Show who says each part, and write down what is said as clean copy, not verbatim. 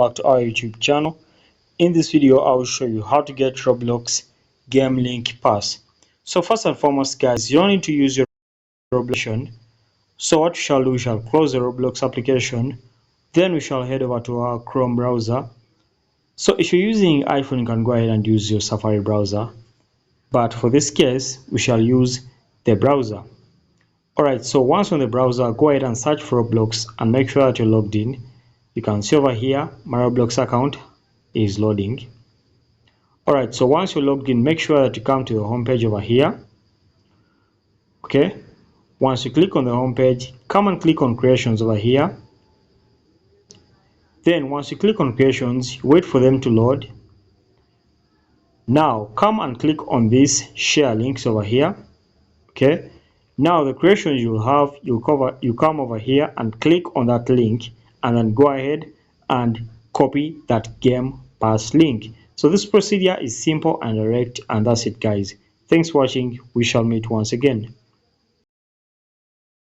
Speaker 1: back to our YouTube channel. In this video I will show you how to get Roblox game link pass. So first and foremost guys, you don't need to use your Roblox application. So what we shall do, we shall close the Roblox application, then we shall head over to our Chrome browser. So if you're using iPhone, you can go ahead and use your Safari browser, but for this case we shall use the browser. Alright, so once on the browser, go ahead and search for Roblox and make sure that you're logged in. You can see over here my Roblox account is loading. Alright, so once you're logged in, make sure that you come to the home page over here. Okay, once you click on the home page, come and click on creations over here. Then once you click on creations, wait for them to load. Now come and click on this share links over here. Okay, now the creations you'll have, you come over here and click on that link and then go ahead and copy that game pass link. So this procedure is simple and direct, and that's it guys. Thanks for watching. We shall meet once again.